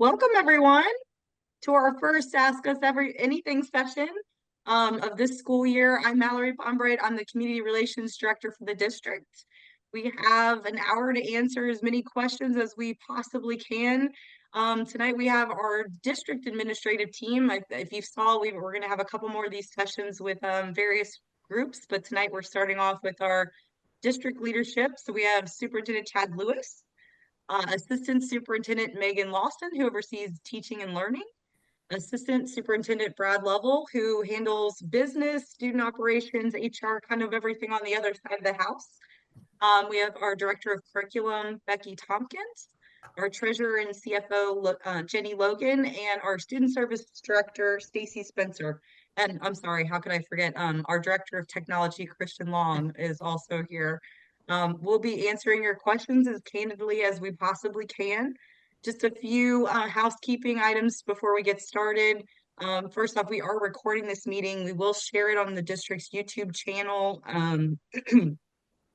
Welcome everyone to our first Ask Us Anything session of this school year. I'm Mallory Bombright. I'm the Community Relations Director for the district. We have an hour to answer as many questions as we possibly can. Tonight we have our district administrative team. If you saw, we're going to have a couple more of these sessions with various groups, but tonight we're starting off with our district leadership. So we have Superintendent Chad Lewis, Assistant Superintendent Megan Lawson, who oversees teaching and learning, Assistant Superintendent Brad Lovell, who handles business, student operations, HR, kind of everything on the other side of the house. We have our Director of Curriculum, Becky Tompkins, our Treasurer and CFO, Jenny Logan, and our Student Service Director, Stacy Spencer. And I'm sorry, how could I forget? Our Director of Technology, Christian Long, is also here. We'll be answering your questions as candidly as we possibly can. Just a few housekeeping items before we get started. First off, we are recording this meeting. We will share it on the district's YouTube channel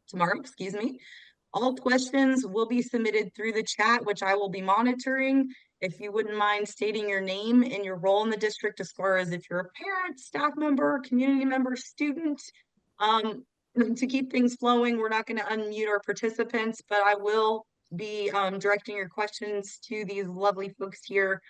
tomorrow, excuse me. All questions will be submitted through the chat, which I will be monitoring. If you wouldn't mind stating your name and your role in the district, as far as if you're a parent, staff member, community member, student. To keep things flowing, we're not going to unmute our participants, but I will be directing your questions to these lovely folks here.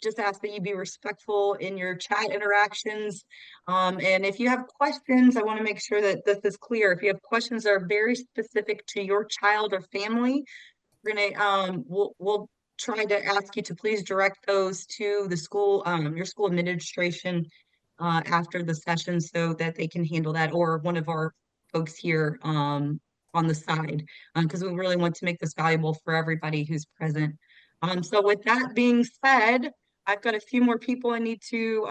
Just ask that you be respectful in your chat interactions. And if you have questions, I want to make sure that this is clear. If you have questions that are very specific to your child or family, we're gonna we'll try to ask you to please direct those to the school, your school administration after the session so that they can handle that, or one of our folks here on the side, because we really want to make this valuable for everybody who's present. So with that being said, I've got a few more people I need to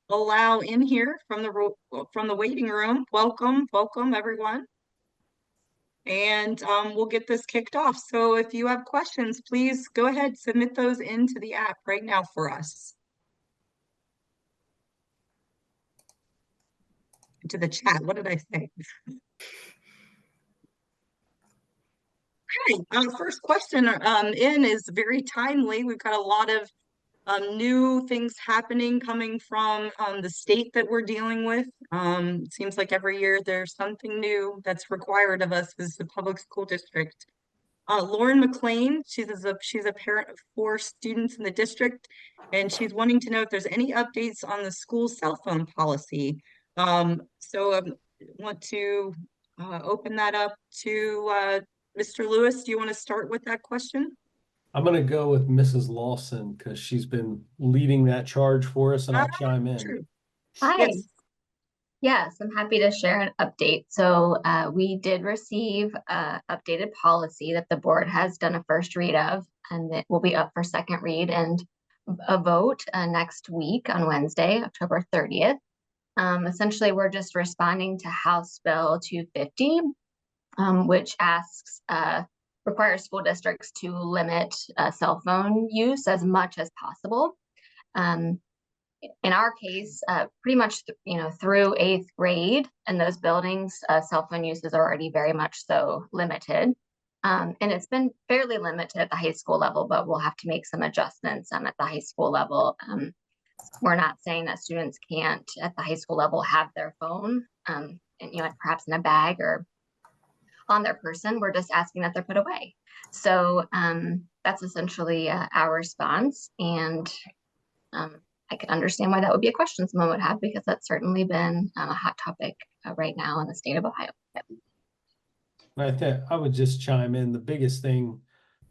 allow in here from the waiting room. Welcome, welcome everyone. And we'll get this kicked off. So if you have questions, please go ahead, submit those into the app right now for us. To the chat, what did I say? Okay, first question in is very timely. We've got a lot of new things happening coming from the state that we're dealing with. It seems like every year there's something new that's required of us as the public school district. Lauren McLean, she's a parent of 4 students in the district, and she's wanting to know if there's any updates on the school cell phone policy. So I want to open that up to Mr. Lewis. Do you want to start with that question? I'm going to go with Mrs. Lawson because she's been leading that charge for us, and I'll chime in. True. Hi. Yes, I'm happy to share an update. So we did receive an updated policy that the board has done a first read of, and it will be up for second read and a vote next week on Wednesday, October 30th. Essentially, we're just responding to House Bill 250, which requires school districts to limit cell phone use as much as possible. In our case, pretty much, through 8th grade in those buildings, cell phone use is already very much so limited. And it's been fairly limited at the high school level, but we'll have to make some adjustments at the high school level. We're not saying that students can't, at the high school level, have their phone, and, perhaps in a bag or on their person. We're just asking that they're put away. So that's essentially our response. And I can understand why that would be a question someone would have, because that's certainly been a hot topic right now in the state of Ohio. I would just chime in. The biggest thing,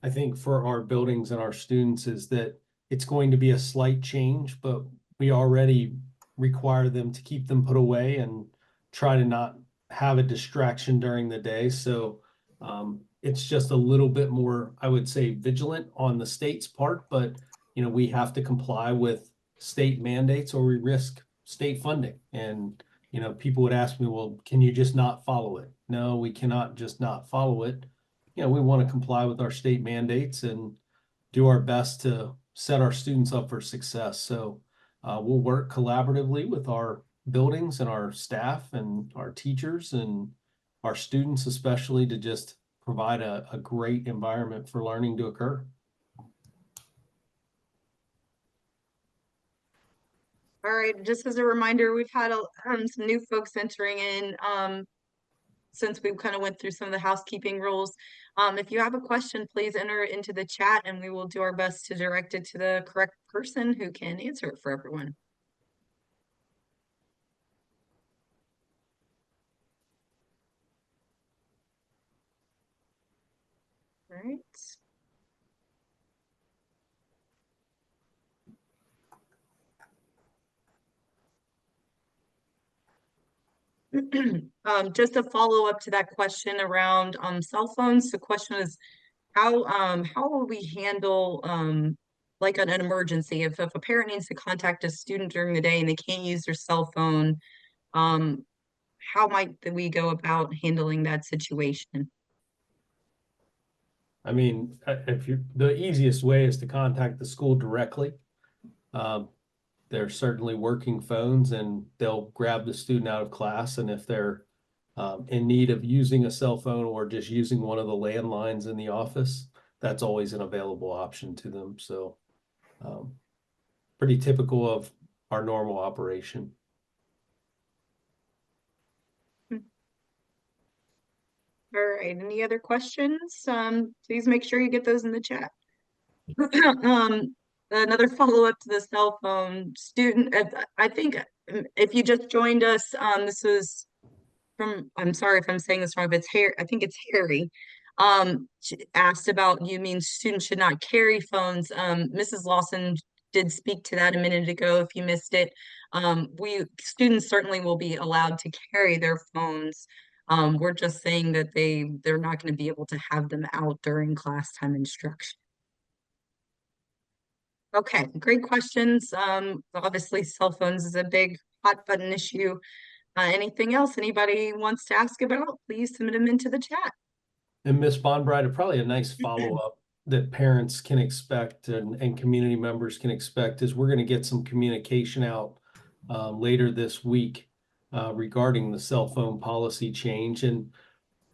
I think, for our buildings and our students is that it's going to be a slight change, but we already require them to keep them put away and try to not have a distraction during the day. So it's just a little bit more, I would say, vigilant on the state's part, but we have to comply with state mandates or we risk state funding. And people would ask me, well, can you just not follow it? No, we cannot just not follow it. We want to comply with our state mandates and do our best to set our students up for success. So we'll work collaboratively with our buildings and our staff and our teachers and our students, especially, to just provide a great environment for learning to occur. All right, just as a reminder, we've had some new folks entering in since we kind of went through some of the housekeeping rules. If you have a question, please enter it into the chat and we will do our best to direct it to the correct person who can answer it for everyone. All right. Just a follow up to that question around cell phones. The question is how will we handle like an emergency if a parent needs to contact a student during the day and they can't use their cell phone, um how might we go about handling that situation? I mean, the easiest way is to contact the school directly. They're certainly working phones and they'll grab the student out of class. And if they're in need of using a cell phone or just using one of the landlines in the office, that's always an available option to them. So pretty typical of our normal operation. All right, any other questions? Please make sure you get those in the chat. Another follow-up to the cell phone student. I think if you just joined us, this was from, I'm sorry if I'm saying this wrong, but it's Harry, I think it's Harry. Asked about you mean students should not carry phones. Mrs. Lawson did speak to that a minute ago if you missed it. We students certainly will be allowed to carry their phones. We're just saying that they're not going to be able to have them out during class time instruction. Okay, great questions. Obviously cell phones is a big hot button issue. Anything else anybody wants to ask about, please submit them into the chat. And Ms. Bonbright, probably a nice follow-up that parents can expect and community members can expect is we're going to get some communication out later this week regarding the cell phone policy change. And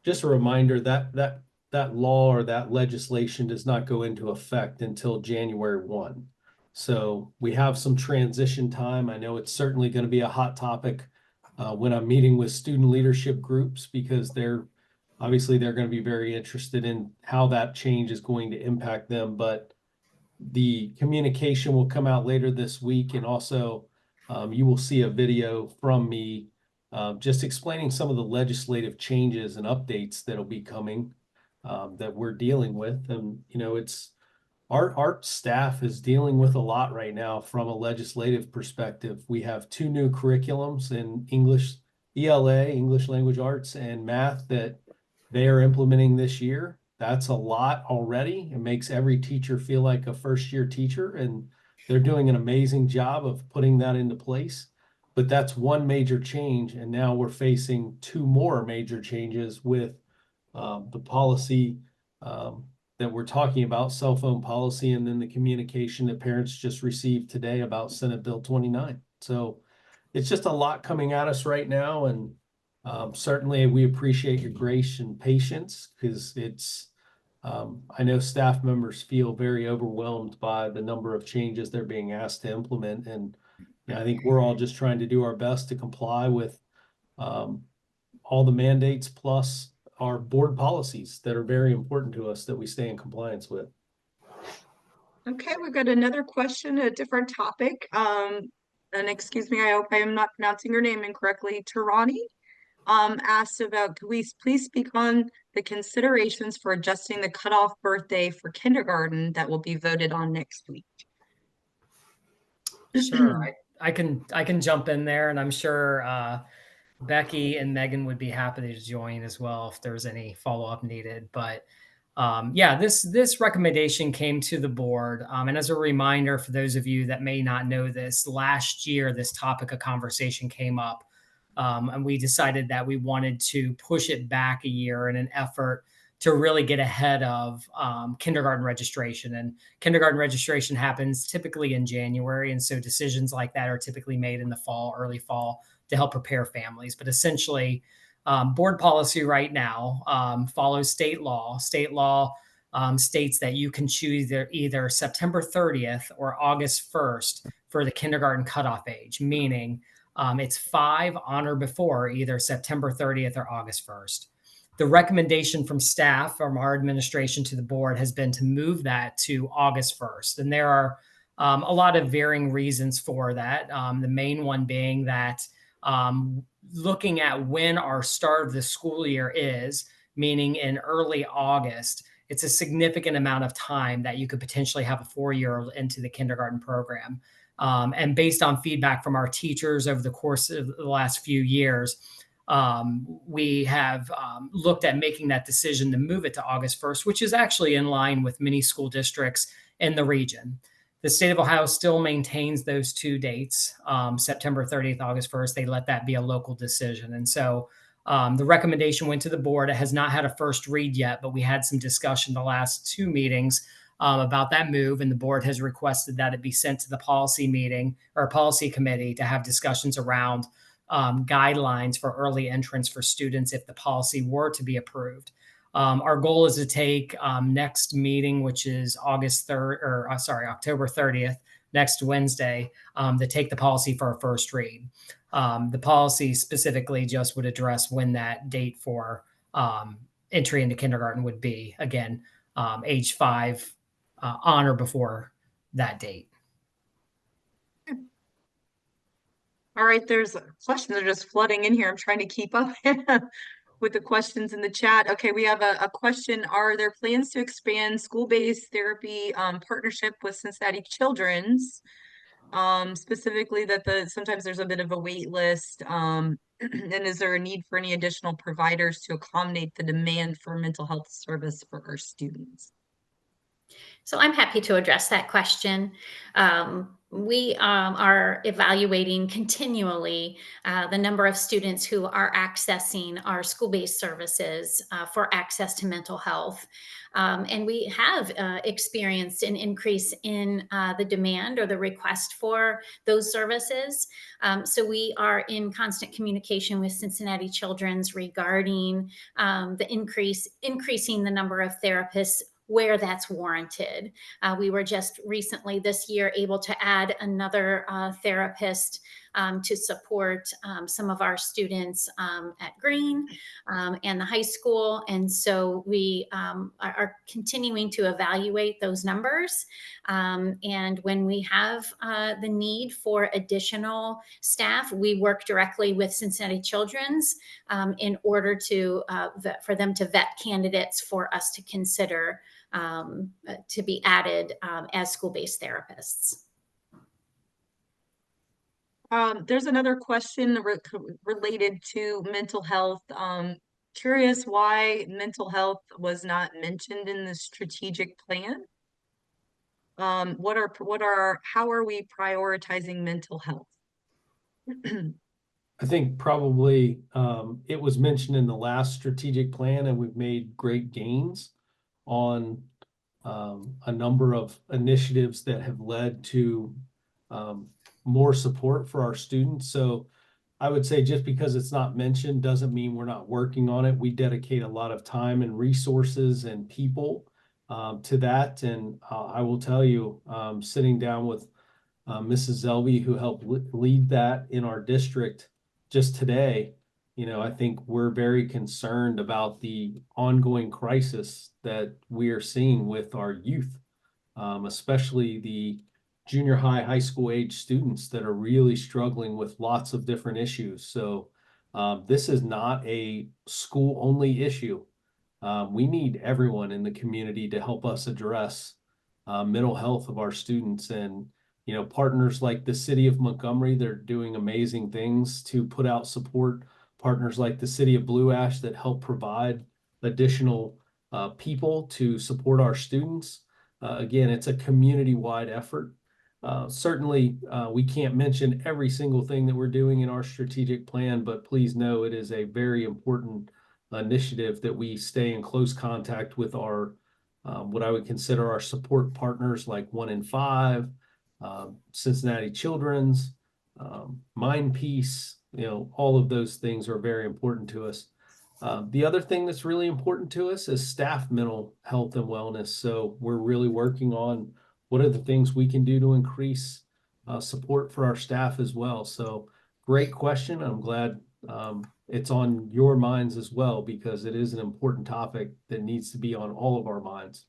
just a reminder that law or that legislation does not go into effect until January 1. So we have some transition time. I know it's certainly going to be a hot topic when I'm meeting with student leadership groups because they're going to be very interested in how that change is going to impact them. But the communication will come out later this week, and also you will see a video from me just explaining some of the legislative changes and updates that'll be coming that we're dealing with. And it's our staff is dealing with a lot right now from a legislative perspective. We have 2 new curriculums in English, ELA, English Language Arts, and math that they are implementing this year. That's a lot already. It makes every teacher feel like a first-year teacher, and they're doing an amazing job of putting that into place. But that's one major change, and now we're facing 2 more major changes with the policy that we're talking about, cell phone policy, and then the communication that parents just received today about Senate Bill 29. So it's just a lot coming at us right now, and certainly we appreciate your grace and patience because I know staff members feel very overwhelmed by the number of changes they're being asked to implement. And I think we're all just trying to do our best to comply with all the mandates plus our board policies that are very important to us that we stay in compliance with. Okay, we've got another question, a different topic. And excuse me, I hope I am not pronouncing your name incorrectly. Tarani asked about, could we please speak on the considerations for adjusting the cutoff birthday for kindergarten that will be voted on next week? Sure, I can jump in there, and I'm sure Becky and Megan would be happy to join as well if there's any follow-up needed. But yeah, this recommendation came to the board. And as a reminder, for those of you that may not know this, last year, this topic of conversation came up. And we decided that we wanted to push it back a year in an effort to really get ahead of kindergarten registration. And kindergarten registration happens typically in January. And so decisions like that are typically made in the fall, early fall, to help prepare families. But essentially, board policy right now follows state law. State law states that you can choose either September 30th or August 1st for the kindergarten cutoff age, meaning it's 5 on or before either September 30th or August 1st. The recommendation from staff, from our administration to the board, has been to move that to August 1st. And there are a lot of varying reasons for that. The main one being that looking at when our start of the school year is, meaning in early August, it's a significant amount of time that you could potentially have a 4-year-old into the kindergarten program. And based on feedback from our teachers over the course of the last few years, we have looked at making that decision to move it to August 1st, which is actually in line with many school districts in the region. The state of Ohio still maintains those 2 dates, September 30th, August 1st. They let that be a local decision. And so the recommendation went to the board. It has not had a first read yet, but we had some discussion the last 2 meetings about that move, and the board has requested that it be sent to the policy meeting or policy committee to have discussions around guidelines for early entrance for students if the policy were to be approved. Our goal is to take next meeting, which is October 30th, next Wednesday, to take the policy for a first read. The policy specifically just would address when that date for entry into kindergarten would be, again, age 5 on or before that date. All right, there's questions are just flooding in here. I'm trying to keep up with the questions in the chat. Okay, we have a question. Are there plans to expand school-based therapy partnership with Cincinnati Children's? Specifically that sometimes there's a bit of a wait list. And is there a need for any additional providers to accommodate the demand for mental health service for our students? So I'm happy to address that question. We are evaluating continually the number of students who are accessing our school-based services for access to mental health. And we have experienced an increase in the demand or the request for those services. So we are in constant communication with Cincinnati Children's regarding the increasing the number of therapists where that's warranted. We were just recently this year able to add another therapist to support some of our students at Green and the high school. And so we are continuing to evaluate those numbers. And when we have the need for additional staff, we work directly with Cincinnati Children's in order to for them to vet candidates for us to consider to be added as school-based therapists. There's another question related to mental health. Curious why mental health was not mentioned in the strategic plan. How are we prioritizing mental health? I think probably it was mentioned in the last strategic plan, and we've made great gains on a number of initiatives that have led to more support for our students. So I would say just because it's not mentioned doesn't mean we're not working on it. We dedicate a lot of time and resources and people to that. And I will tell you, sitting down with Mrs. Zelby, who helped lead that in our district just today, I think we're very concerned about the ongoing crisis that we are seeing with our youth, especially the junior high school age students that are really struggling with lots of different issues. So this is not a school only issue. We need everyone in the community to help us address mental health of our students. And partners like the city of Montgomery, they're doing amazing things to put out support. Partners like the city of Blue Ash that help provide additional people to support our students. Again, it's a community-wide effort. Certainly, we can't mention every single thing that we're doing in our strategic plan, but please know it is a very important initiative that we stay in close contact with our what I would consider our support partners like 1 in 5, Cincinnati Children's, Mind Peace. All of those things are very important to us. The other thing that's really important to us is staff mental health and wellness. So we're really working on what are the things we can do to increase support for our staff as well. So great question. I'm glad it's on your minds as well, because it is an important topic that needs to be on all of our minds.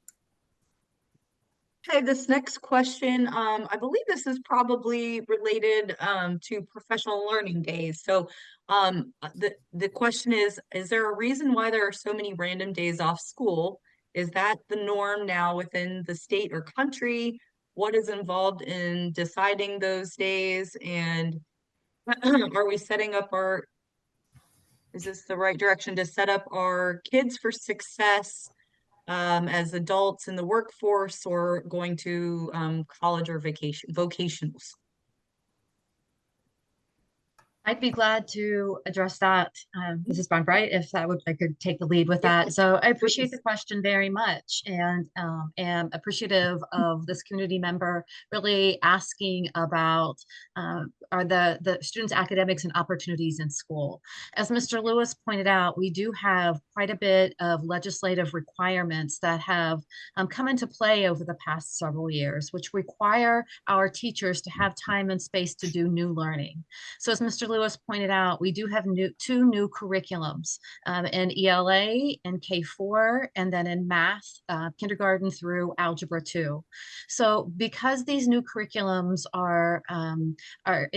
Okay, this next question, I believe this is probably related to professional learning days. So the question is there a reason why there are so many random days off school? Is that the norm now within the state or country? What is involved in deciding those days? And are we setting up is this the right direction to set up our kids for success as adults in the workforce, or going to college or vocational school? I'd be glad to address that, Mrs. Bonbright, if I could take the lead with Yeah, that. So I appreciate please. the question very much, and am appreciative of this community member really asking about are the students' academics and opportunities in school. As Mr. Lewis pointed out, we do have quite a bit of legislative requirements that have come into play over the past several years, which require our teachers to have time and space to do new learning. So as Mr. Lewis pointed out, we do have two new curriculums in ELA and K4, and then in math, kindergarten through algebra 2. So because these new curriculums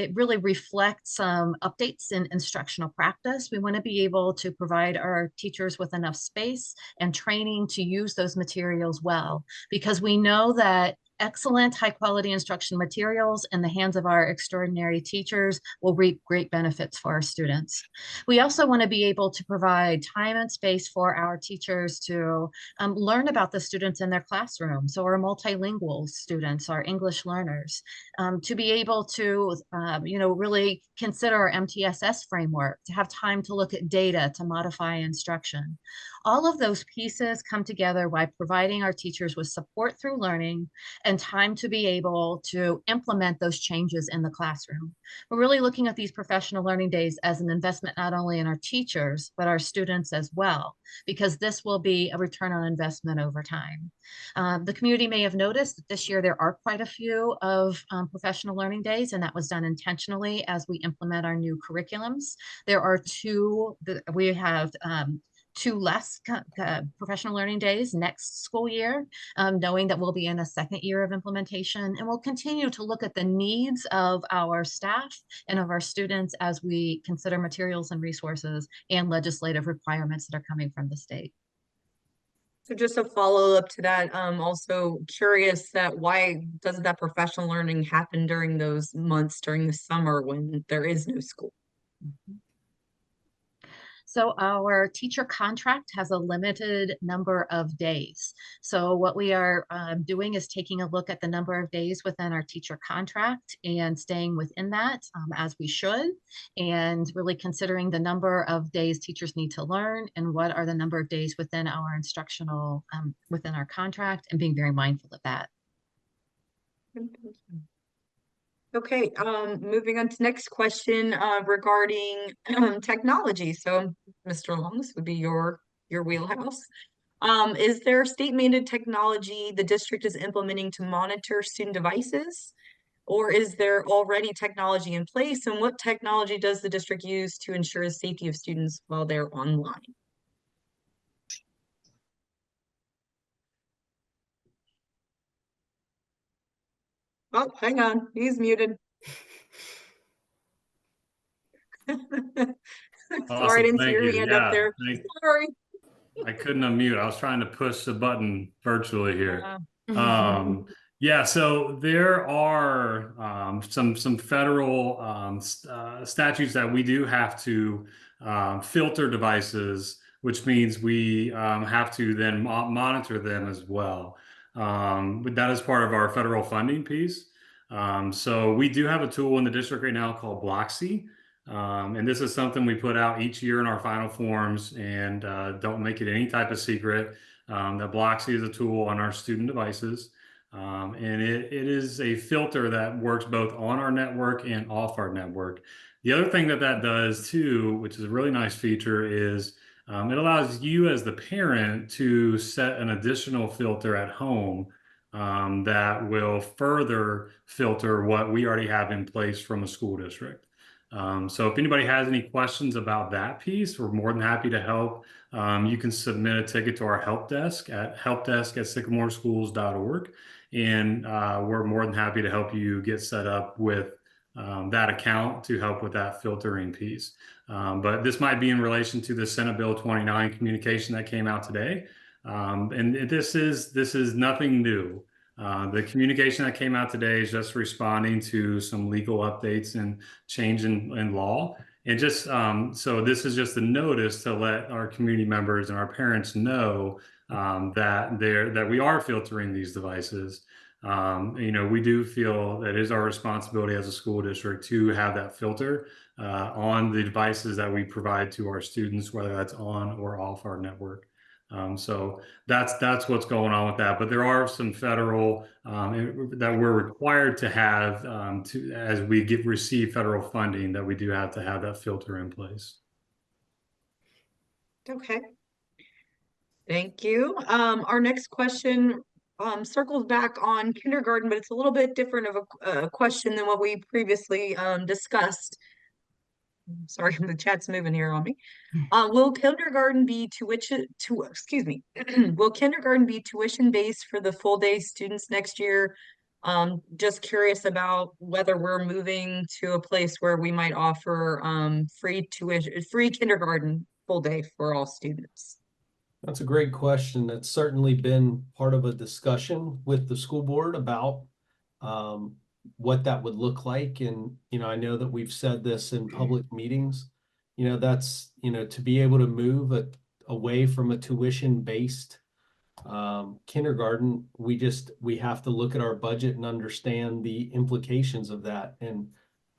it really reflects some updates in instructional practice, we want to be able to provide our teachers with enough space and training to use those materials well, because we know that excellent high quality instruction materials in the hands of our extraordinary teachers will reap great benefits for our students. We also want to be able to provide time and space for our teachers to learn about the students in their classroom. So our multilingual students, our English learners, to be able to really consider our MTSS framework, to have time to look at data, to modify instruction. All of those pieces come together by providing our teachers with support through learning and time to be able to implement those changes in the classroom. We're really looking at these professional learning days as an investment not only in our teachers, but our students as well, because this will be a return on investment over time. The community may have noticed that this year there are quite a few of professional learning days, and that was done intentionally as we implement our new curriculums. There are we have two less professional learning days next school year, knowing that we'll be in a second year of implementation, and we'll continue to look at the needs of our staff and of our students as we consider materials and resources and legislative requirements that are coming from the state. So just a follow up to that, also curious that why doesn't that professional learning happen during those months during the summer when there is no school? Mm-hmm. So our teacher contract has a limited number of days. So what we are doing is taking a look at the number of days within our teacher contract and staying within that as we should, and really considering the number of days teachers need to learn and what are the number of days within our instructional, within our contract, and being very mindful of that. Okay, moving on to next question regarding technology. So, Mr. Long, this would be your wheelhouse. Is there state-mandated technology the district is implementing to monitor student devices? Or is there already technology in place? And what technology does the district use to ensure the safety of students while they're online? Oh, hang on, he's muted. Sorry, I didn't see your hand up there. Sorry. I couldn't unmute. I was trying to push the button virtually here. Yeah, so there are some federal statutes that we do have to filter devices, which means we have to then monitor them as well. But that is part of our federal funding piece. So we do have a tool in the district right now called Bloxy. And this is something we put out each year in our final forms, and don't make it any type of secret. That Bloxy is a tool on our student devices. And it is a filter that works both on our network and off our network. The other thing that does too, which is a really nice feature, is it allows you as the parent to set an additional filter at home that will further filter what we already have in place from a school district. So if anybody has any questions about that piece, we're more than happy to help. You can submit a ticket to our help desk at helpdesk@sycamoreschools.org. And we're more than happy to help you get set up with that account to help with that filtering piece. But this might be in relation to the Senate Bill 29 communication that came out today. And this is nothing new. The communication that came out today is just responding to some legal updates and change in law. And just so this is just a notice to let our community members and our parents know that we are filtering these devices. We do feel that it is our responsibility as a school district to have that filter on the devices that we provide to our students, whether that's on or off our network. So that's what's going on with that. But there are some federal that we're required to have as we receive federal funding, that we do have to have that filter in place. Okay. Thank you. Our next question circles back on kindergarten, but it's a little bit different of a question than what we previously discussed. Sorry, the chat's moving here on me. Will kindergarten be will kindergarten be tuition based for the full day students next year? Just curious about whether we're moving to a place where we might offer free kindergarten full day for all students. That's a great question. That's certainly been part of a discussion with the school board about what that would look like. And, I know that we've said this in public meetings, that's, to be able to move away from a tuition-based kindergarten, we have to look at our budget and understand the implications of that. And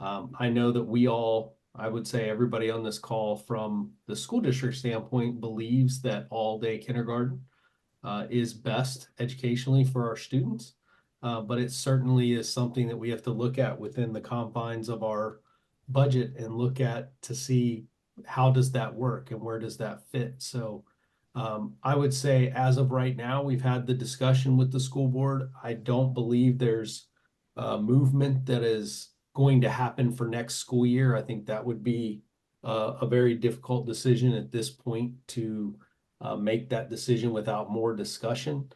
I know that I would say everybody on this call from the school district standpoint believes that all-day kindergarten is best educationally for our students. But it certainly is something that we have to look at within the confines of our budget and look at to see how does that work and where does that fit. So I would say as of right now, we've had the discussion with the school board. I don't believe there's movement that is going to happen for next school year. I think that would be a very difficult decision at this point to make that decision without more discussion.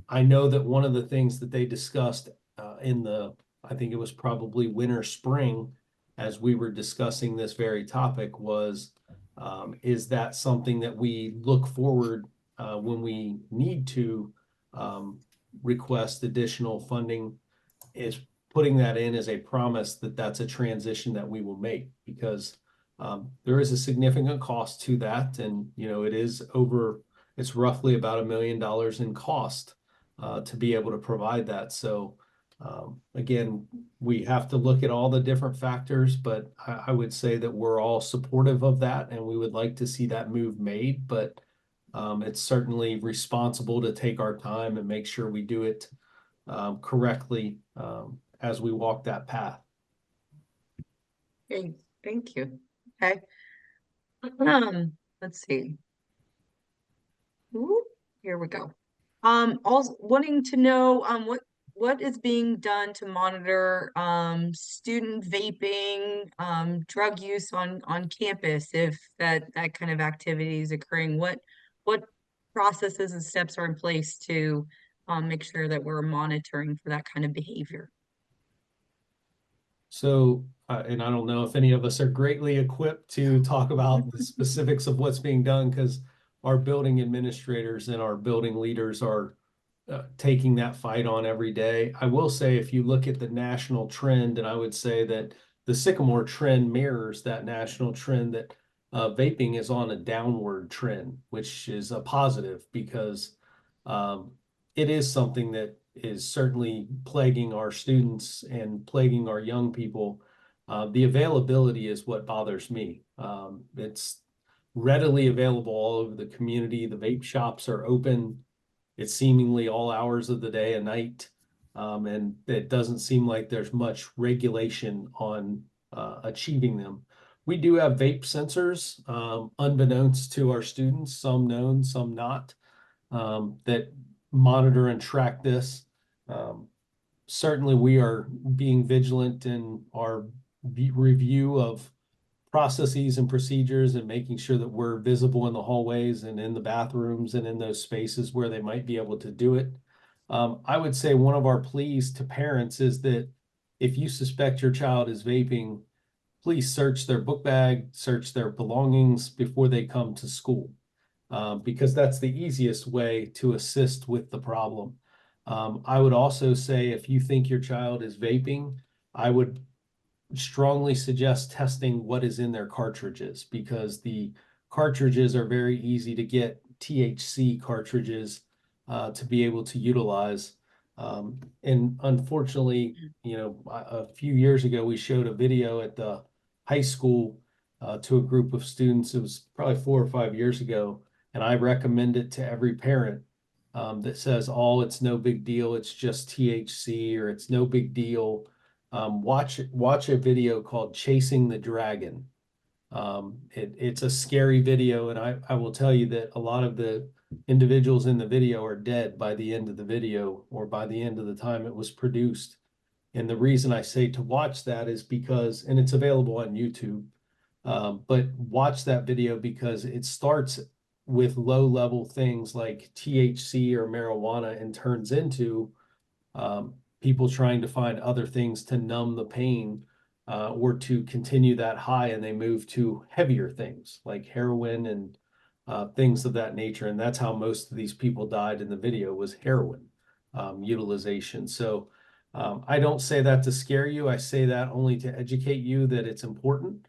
I know that one of the things that they discussed I think it was probably winter, spring, as we were discussing this very topic was, is that something that we look forward when we need to request additional funding, is putting that in as a promise that that's a transition that we will make, because there is a significant cost to that. And, it's roughly about $1 million in cost to be able to provide that. So again, we have to look at all the different factors, but I would say that we're all supportive of that and we would like to see that move made, but it's certainly responsible to take our time and make sure we do it correctly as we walk that path. Okay, thank you. Okay. Let's see. Ooh, here we go. Also wanting to know what is being done to monitor student vaping, drug use on campus, if that kind of activity is occurring. What processes and steps are in place to make sure that we're monitoring for that kind of behavior? So, and I don't know if any of us are greatly equipped to talk about the specifics of what's being done, because our building administrators and our building leaders are taking that fight on every day. I will say, if you look at the national trend, and I would say that the Sycamore trend mirrors that national trend, that vaping is on a downward trend, which is a positive, because it is something that is certainly plaguing our students and plaguing our young people. The availability is what bothers me. It's readily available all over the community. The vape shops are open. It's seemingly all hours of the day and night. And it doesn't seem like there's much regulation on achieving them. We do have vape sensors, unbeknownst to our students, some known, some not, that monitor and track this. Certainly, we are being vigilant in our review of processes and procedures and making sure that we're visible in the hallways and in the bathrooms and in those spaces where they might be able to do it. I would say one of our pleas to parents is that if you suspect your child is vaping, please search their book bag, search their belongings before they come to school, because that's the easiest way to assist with the problem. I would also say if you think your child is vaping, I would strongly suggest testing what is in their cartridges, because the cartridges are very easy to get THC cartridges to be able to utilize. And unfortunately, a few years ago, we showed a video at the high school to a group of students. It was probably 4 or 5 years ago, and I recommend it to every parent that says, "Oh, it's no big deal. It's just THC," or "It's no big deal." Watch a video called "Chasing the Dragon." It's a scary video, and I will tell you that a lot of the individuals in the video are dead by the end of the video, or by the end of the time it was produced. And the reason I say to watch that is because, and it's available on YouTube, but watch that video because it starts with low-level things like THC or marijuana and turns into people trying to find other things to numb the pain or to continue that high, and they move to heavier things like heroin and things of that nature. And that's how most of these people died in the video, was heroin utilization. So I don't say that to scare you. I say that only to educate you that it's important.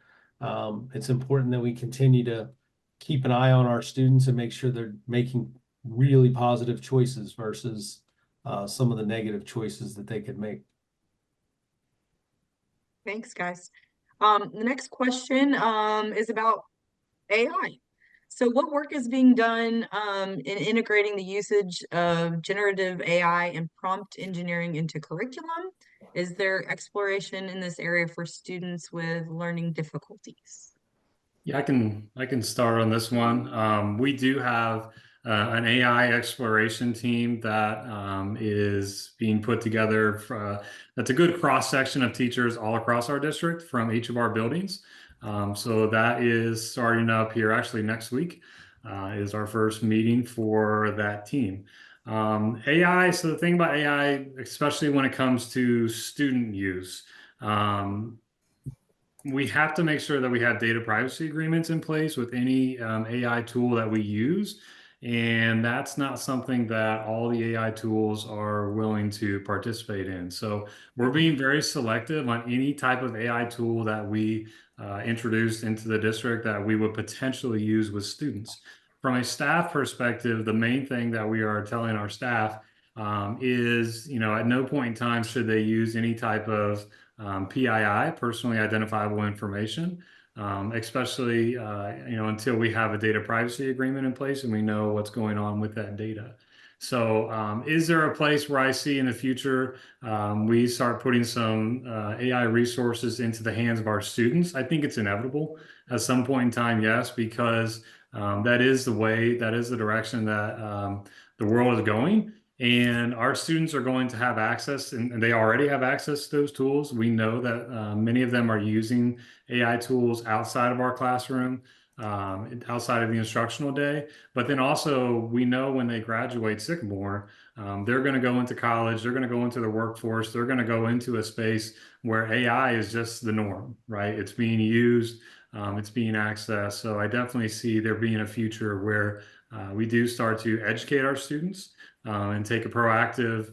It's important that we continue to keep an eye on our students and make sure they're making really positive choices versus some of the negative choices that they could make. Thanks, guys. The next question is about AI. So what work is being done in integrating the usage of generative AI and prompt engineering into curriculum? Is there exploration in this area for students with learning difficulties? Yeah, I can start on this one. We do have an AI exploration team that is being put together. That's a good cross section of teachers all across our district from each of our buildings. So that is starting up here actually next week. Is our first meeting for that team. AI. So the thing about AI, especially when it comes to student use. We have to make sure that we have data privacy agreements in place with any AI tool that we use. And that's not something that all the AI tools are willing to participate in. So we're being very selective on any type of AI tool that we introduced into the district that we would potentially use with students. From a staff perspective, the main thing that we are telling our staff is, at no point in time should they use any type of PII, personally identifiable information, especially until we have a data privacy agreement in place and we know what's going on with that data. So is there a place where I see in the future we start putting some AI resources into the hands of our students? I think it's inevitable at some point in time, yes, because that is the way, that is the direction that the world is going. And our students are going to have access, and they already have access to those tools. We know that many of them are using AI tools outside of our classroom, outside of the instructional day. But then also, we know when they graduate Sycamore, they're going to go into college, they're going to go into the workforce, they're going to go into a space where AI is just the norm, right? It's being used, it's being accessed. So I definitely see there being a future where we do start to educate our students and take a proactive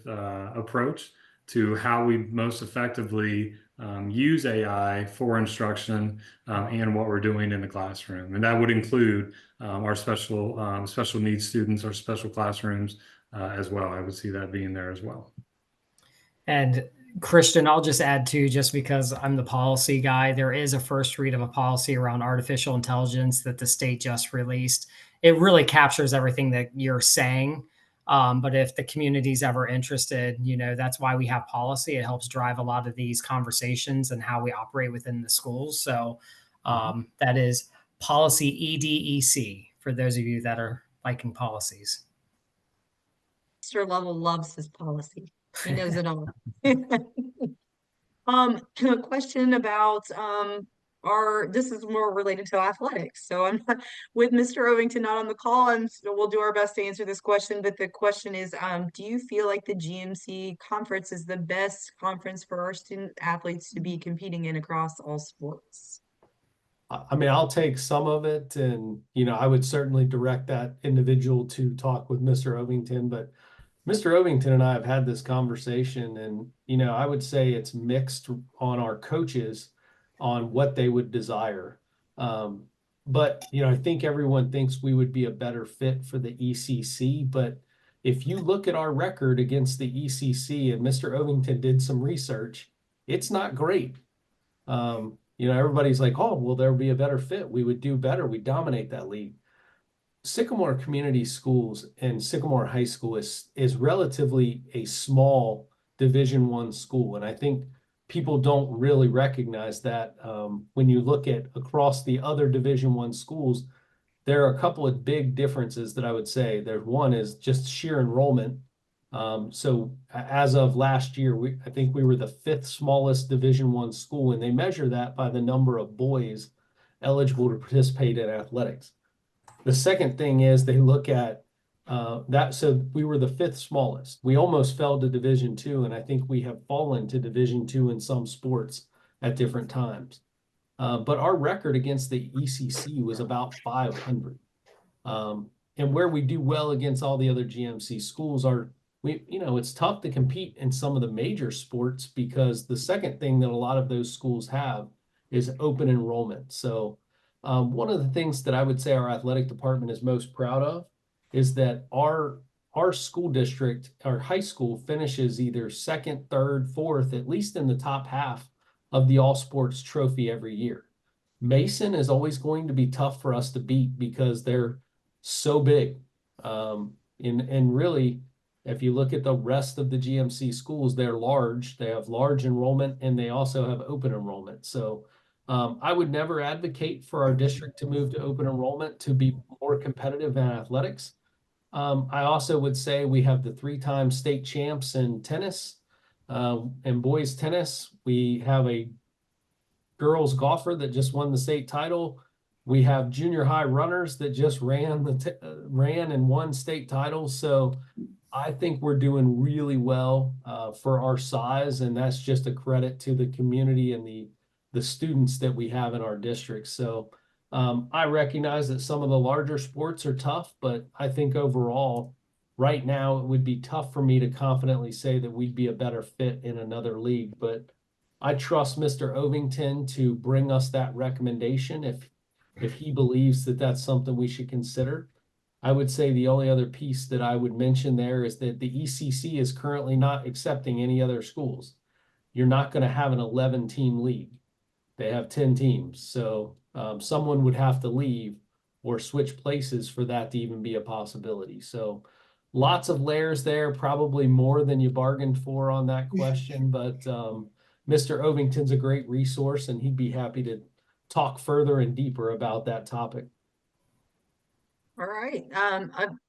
approach to how we most effectively use AI for instruction and what we're doing in the classroom. And that would include our special needs students, our special classrooms as well. I would see that being there as well. And Christian, I'll just add too, just because I'm the policy guy, there is a first read of a policy around artificial intelligence that the state just released. It really captures everything that you're saying. But if the community's ever interested, that's why we have policy. It helps drive a lot of these conversations and how we operate within the schools. So that is policy EDEC for those of you that are liking policies. Mr. Lovell loves his policy. He knows it all. A question about this is more related to athletics. So I'm not, with Mr. Ovington not on the call, and so we'll do our best to answer this question. But the question is, do you feel like the GMC conference is the best conference for our student athletes to be competing in across all sports? I mean, I'll take some of it, and I would certainly direct that individual to talk with Mr. Ovington. But Mr. Ovington and I have had this conversation, and I would say it's mixed on our coaches on what they would desire. But I think everyone thinks we would be a better fit for the ECC. But if you look at our record against the ECC, and Mr. Ovington did some research, it's not great. Everybody's like, oh, well, there'll be a better fit. We would do better. We dominate that league. Sycamore Community Schools and Sycamore High School is relatively a small Division I school. And I think people don't really recognize that when you look at across the other Division I schools, there are a couple of big differences that I would say. There's one is just sheer enrollment. So as of last year, I think we were the 5th smallest Division I school, and they measure that by the number of boys eligible to participate in athletics. The second thing is they look at that. So we were the 5th smallest. We almost fell to Division II, and I think we have fallen to Division II in some sports at different times. But our record against the ECC was about 500. And where we do well against all the other GMC schools are, it's tough to compete in some of the major sports because the second thing that a lot of those schools have is open enrollment. So one of the things that I would say our athletic department is most proud of is that our school district, our high school, finishes either 2nd, 3rd, 4th, at least in the top half of the all sports trophy every year. Mason is always going to be tough for us to beat because they're so big. And really, if you look at the rest of the GMC schools, they're large. They have large enrollment, and they also have open enrollment. So I would never advocate for our district to move to open enrollment to be more competitive in athletics. I also would say we have the 3-time state champs in tennis and boys tennis. We have a girls golfer that just won the state title. We have junior high runners that just ran and won state titles. So I think we're doing really well for our size, and that's just a credit to the community and the students that we have in our district. So I recognize that some of the larger sports are tough, but I think overall, right now, it would be tough for me to confidently say that we'd be a better fit in another league. But I trust Mr. Ovington to bring us that recommendation if he believes that that's something we should consider. I would say the only other piece that I would mention there is that the ECC is currently not accepting any other schools. You're not going to have an 11-team league. They have 10 teams. So someone would have to leave or switch places for that to even be a possibility. So lots of layers there, probably more than you bargained for on that question. But Mr. Ovington's a great resource, and he'd be happy to talk further and deeper about that topic. All right.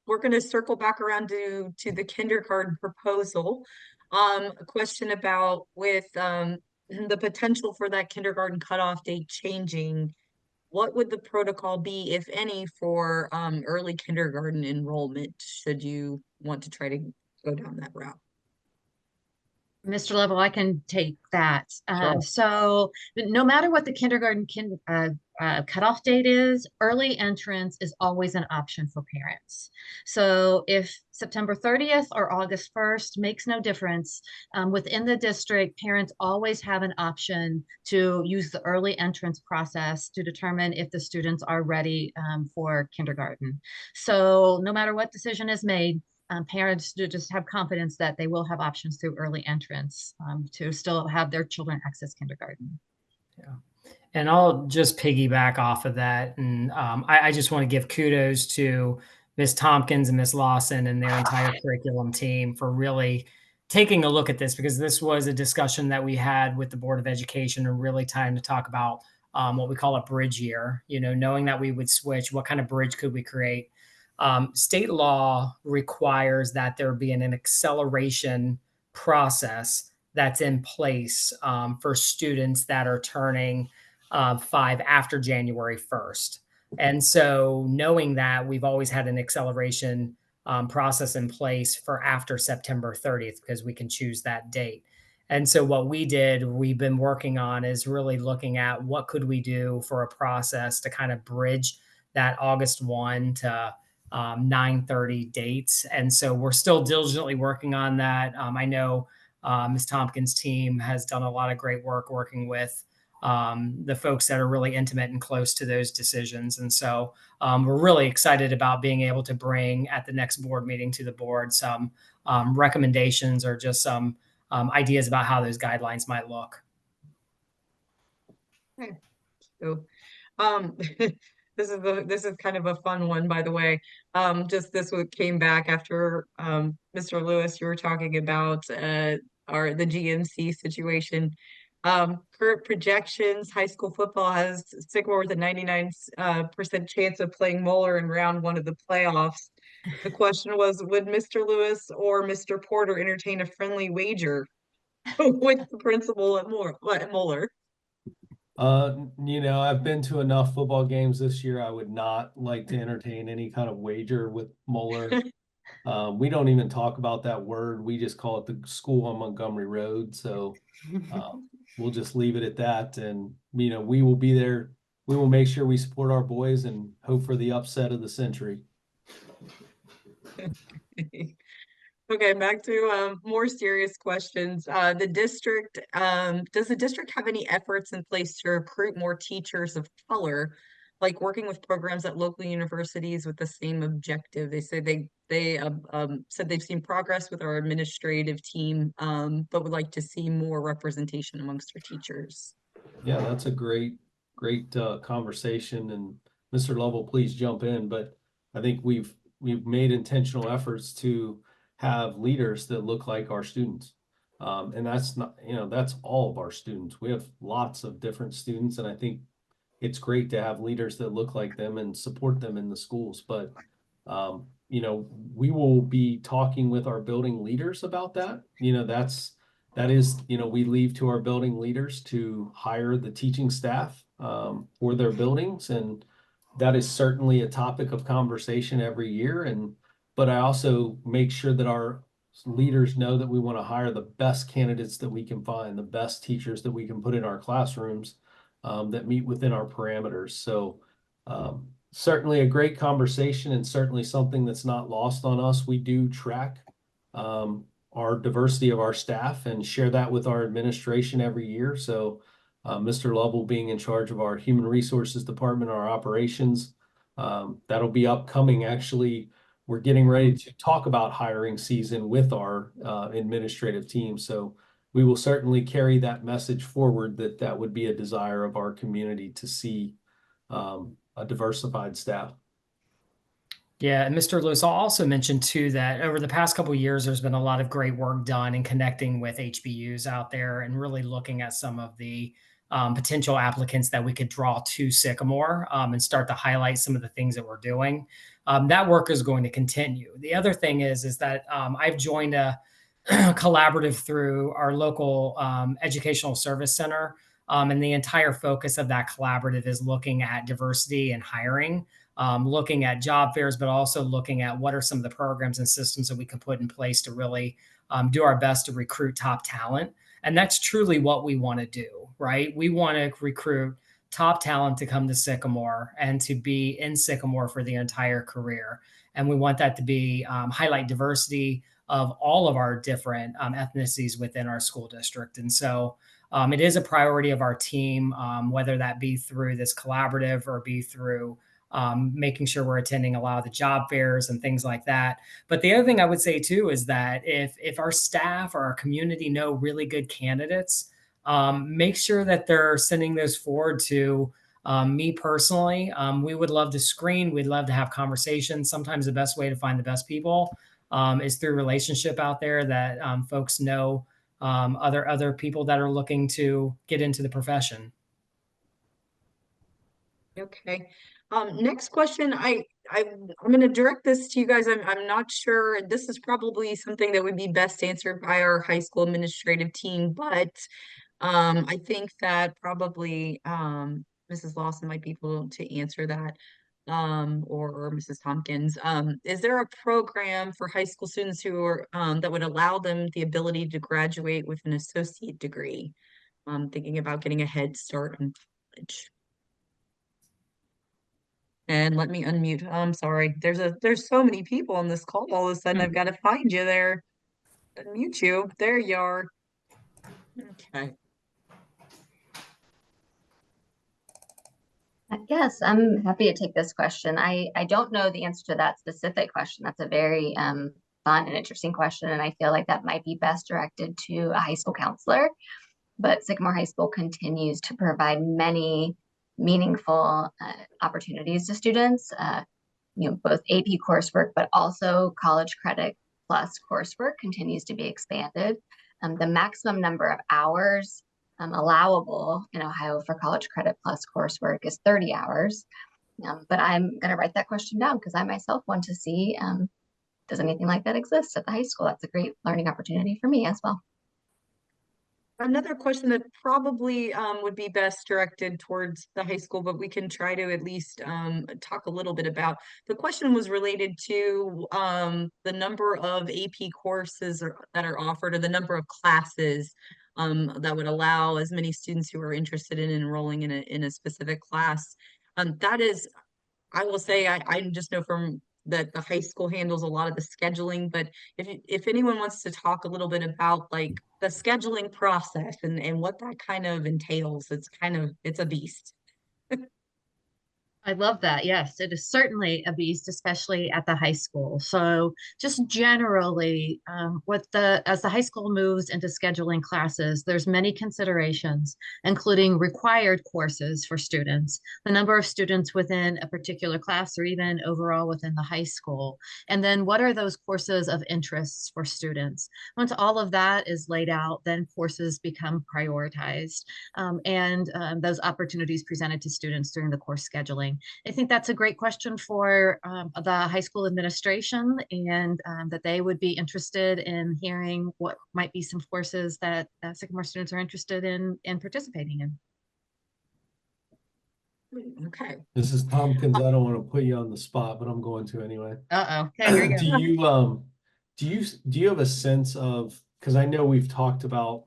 We're going to circle back around to the kindergarten proposal. A question about with the potential for that kindergarten cutoff date changing. What would the protocol be, if any, for early kindergarten enrollment, should you want to try to go down that route? Mr. Lovell, I can take that. Sure. So no matter what the kindergarten cutoff date is, early entrance is always an option for parents. So if September 30th or August 1st makes no difference, within the district, parents always have an option to use the early entrance process to determine if the students are ready for kindergarten. So no matter what decision is made, parents do just have confidence that they will have options through early entrance to still have their children access kindergarten. Yeah. And I'll just piggyback off of that. And I just want to give kudos to Ms. Tompkins and Ms. Lawson and their entire curriculum team for really taking a look at this, because this was a discussion that we had with the Board of Education and really time to talk about what we call a bridge year, knowing that we would switch, what kind of bridge could we create? State law requires that there be an acceleration process that's in place for students that are turning 5 after January 1st. And so knowing that, we've always had an acceleration process in place for after September 30th because we can choose that date. And so what we've been working on is really looking at what could we do for a process to kind of bridge that August 1 to 9/30 dates. And so we're still diligently working on that. I know Ms. Tompkins' team has done a lot of great work working with the folks that are really intimate and close to those decisions. And so we're really excited about being able to bring at the next board meeting to the board some recommendations or just some ideas about how those guidelines might look. Okay. So, this is kind of a fun one, by the way. Just this one came back after Mr. Lewis, you were talking about the GMC situation. Current projections, high school football has Sycamore with a 99% chance of playing Moeller in round 1 of the playoffs. The question was, would Mr. Lewis or Mr. Porter entertain a friendly wager with the principal at Moeller? I've been to enough football games this year. I would not like to entertain any kind of wager with Moeller. We don't even talk about that word. We just call it the school on Montgomery Road. So we'll just leave it at that. And, we will be there. We will make sure we support our boys and hope for the upset of the century. Okay, back to more serious questions. Does the district have any efforts in place to recruit more teachers of color, like working with programs at local universities with the same objective? They say they said they've seen progress with our administrative team, but would like to see more representation amongst our teachers. Yeah, that's a great conversation. And Mr. Lovell, please jump in. But I think we've made intentional efforts to have leaders that look like our students. And that's not, that's all of our students. We have lots of different students, and I think it's great to have leaders that look like them and support them in the schools. But, we will be talking with our building leaders about that. That is, we leave to our building leaders to hire the teaching staff for their buildings. And that is certainly a topic of conversation every year. But I also make sure that our leaders know that we want to hire the best candidates that we can find, the best teachers that we can put in our classrooms that meet within our parameters. So certainly a great conversation, and certainly something that's not lost on us. We do track our diversity of our staff and share that with our administration every year. So Mr. Lovell being in charge of our human resources department, our operations, that'll be upcoming. Actually, we're getting ready to talk about hiring season with our administrative team. So we will certainly carry that message forward, that would be a desire of our community to see a diversified staff. Yeah, and Mr. Lewis, I'll also mention too that over the past couple of years, there's been a lot of great work done in connecting with HBUs out there and really looking at some of the potential applicants that we could draw to Sycamore and start to highlight some of the things that we're doing. That work is going to continue. The other thing is that I've joined a collaborative through our local educational service center. And the entire focus of that collaborative is looking at diversity and hiring. Looking at job fairs, but also looking at what are some of the programs and systems that we can put in place to really do our best to recruit top talent. And that's truly what we want to do, right? We want to recruit top talent to come to Sycamore and to be in Sycamore for the entire career. And we want that to be highlight diversity of all of our different ethnicities within our school district. And so it is a priority of our team, whether that be through this collaborative or be through making sure we're attending a lot of the job fairs and things like that. But the other thing I would say too is that if our staff or our community know really good candidates, make sure that they're sending those forward to me personally. We would love to screen. We'd love to have conversations. Sometimes the best way to find the best people is through relationship out there that folks know other people that are looking to get into the profession. Okay. Next question, I'm going to direct this to you guys. I'm not sure. This is probably something that would be best answered by our high school administrative team, but I think that probably Mrs. Lawson might be able to answer that, or Mrs. Tompkins. Is there a program for high school students who are that would allow them the ability to graduate with an associate degree? Thinking about getting a head start in college. And let me unmute. Oh, I'm sorry. There's so many people on this call. All of a sudden, I've got to find you there. Unmute you. There you are. Okay. Yes, I'm happy to take this question. I don't know the answer to that specific question. That's a very fun and interesting question, and I feel like that might be best directed to a high school counselor. But Sycamore High School continues to provide many meaningful opportunities to students, both AP coursework, but also college credit plus coursework continues to be expanded. The maximum number of hours allowable in Ohio for college credit plus coursework is 30 hours. But I'm going to write that question down because I myself want to see, does anything like that exist at the high school? That's a great learning opportunity for me as well. Another question that probably would be best directed towards the high school, but we can try to at least talk a little bit about. The question was related to the number of AP courses that are offered, or the number of classes that would allow as many students who are interested in enrolling in a specific class. That is, I will say, I just know from that the high school handles a lot of the scheduling, but if anyone wants to talk a little bit about like the scheduling process and what that kind of entails, it's a beast. I love that. Yes, it is certainly a beast, especially at the high school. So just generally, as the high school moves into scheduling classes, there's many considerations, including required courses for students, the number of students within a particular class, or even overall within the high school. And then what are those courses of interests for students? Once all of that is laid out, then courses become prioritized, and those opportunities presented to students during the course scheduling. I think that's a great question for the high school administration, and that they would be interested in hearing what might be some courses that Sycamore students are interested in participating in. Okay. Mrs. Tompkins, I don't want to put you on the spot, but I'm going to anyway. Uh-oh. Okay, here you go. Do you have a sense of, because I know we've talked about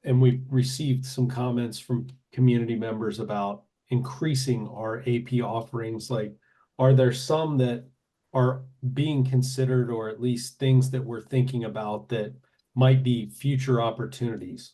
and we've received some comments from community members about increasing our AP offerings. Like, are there some that are being considered, or at least things that we're thinking about that might be future opportunities?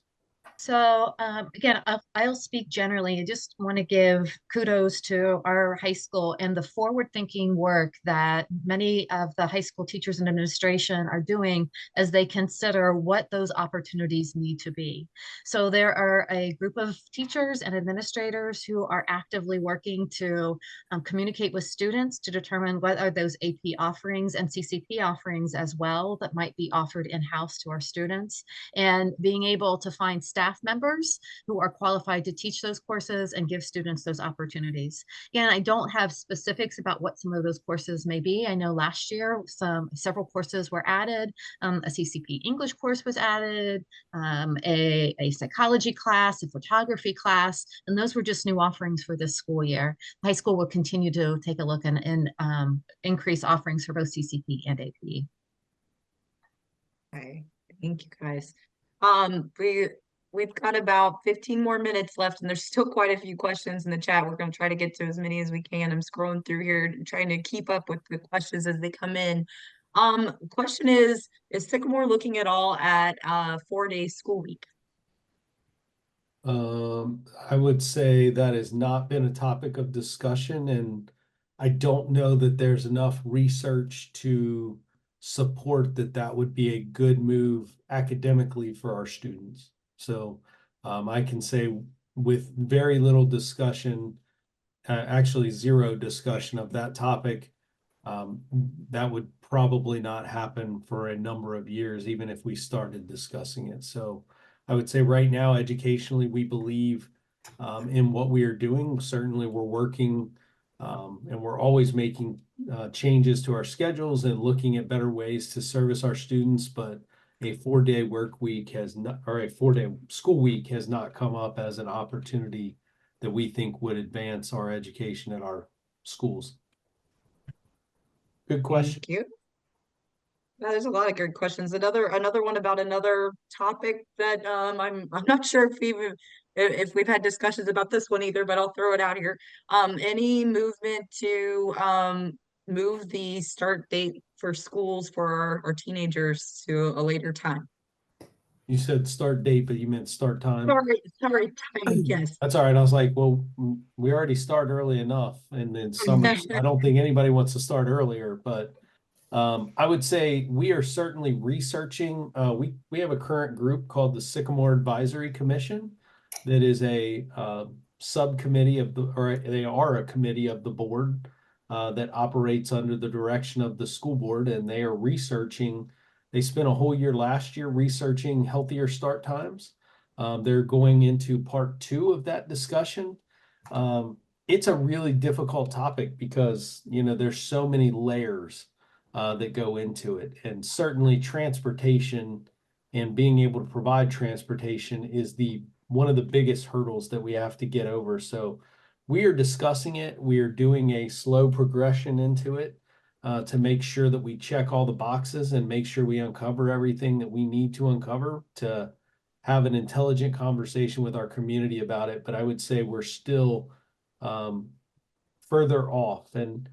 So again, I'll speak generally. I just want to give kudos to our high school and the forward-thinking work that many of the high school teachers and administration are doing as they consider what those opportunities need to be. So there are a group of teachers and administrators who are actively working to communicate with students to determine what are those AP offerings and CCP offerings as well that might be offered in-house to our students, and being able to find staff members who are qualified to teach those courses and give students those opportunities. Again, I don't have specifics about what some of those courses may be. I know last year several courses were added. A CCP English course was added, a psychology class, a photography class, and those were just new offerings for this school year. High school will continue to take a look and increase offerings for both CCP and AP. Okay, thank you guys. We've got about 15 more minutes left, and there's still quite a few questions in the chat. We're going to try to get to as many as we can. I'm scrolling through here, trying to keep up with the questions as they come in. Question is Sycamore looking at all at 4-day school week? I would say that has not been a topic of discussion, and I don't know that there's enough research to support that would be a good move academically for our students. So I can say with very little discussion, actually zero discussion of that topic, that would probably not happen for a number of years, even if we started discussing it. So I would say right now, educationally, we believe in what we are doing. Certainly, we're working And we're always making changes to our schedules and looking at better ways to service our students. But a 4-day work week has not, or a 4-day school week has not come up as an opportunity that we think would advance our education at our schools. Good question. Thank you. There's a lot of good questions. Another one about another topic that I'm not sure if we've had discussions about this one either, but I'll throw it out here. Any movement to move the start date for schools for our teenagers to a later time? You said start date, but you meant start time. Sorry, time, yes. That's all right. I was like, well, we already start early enough, and then summer. I don't think anybody wants to start earlier, but I would say we are certainly researching. We have a current group called the Sycamore Advisory Commission that is a subcommittee of the, or they are a committee of the board that operates under the direction of the school board, and they are researching. They spent a whole year last year researching healthier start times. They're going into part 2 of that discussion. It's a really difficult topic because, you know, there's so many layers that go into it. And certainly transportation and being able to provide transportation is one of the biggest hurdles that we have to get over. So we are discussing it. We are doing a slow progression into it to make sure that we check all the boxes and make sure we uncover everything that we need to uncover to have an intelligent conversation with our community about it. But I would say we're still further off, and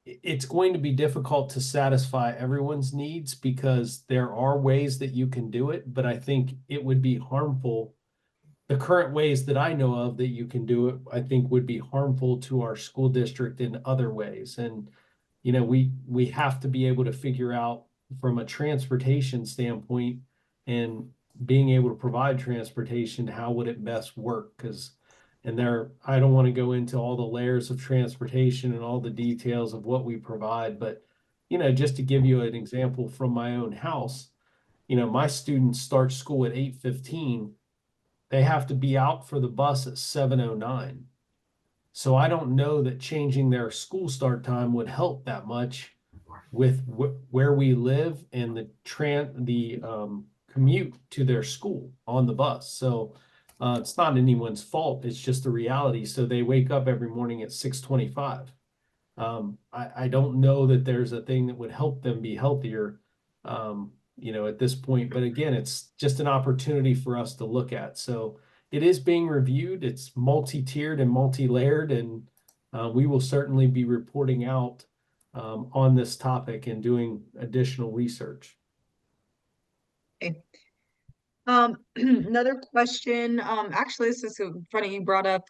it's going to be difficult to satisfy everyone's needs because there are ways that you can do it, but I think it would be harmful. The current ways that I know of that you can do it, I think would be harmful to our school district in other ways. And, you know, we have to be able to figure out from a transportation standpoint and being able to provide transportation, how would it best work? I don't want to go into all the layers of transportation and all the details of what we provide, but, you know, just to give you an example from my own house, you know, my students start school at 8:15. They have to be out for the bus at 7:09. So I don't know that changing their school start time would help that much with where we live and the commute to their school on the bus. So it's not anyone's fault. It's just the reality. So they wake up every morning at 6:25. I don't know that there's a thing that would help them be healthier, you know, at this point. But again, it's just an opportunity for us to look at. So it is being reviewed. It's multi-tiered and multi-layered, and we will certainly be reporting out on this topic and doing additional research. Okay. Another question. Actually, this is so funny. You brought up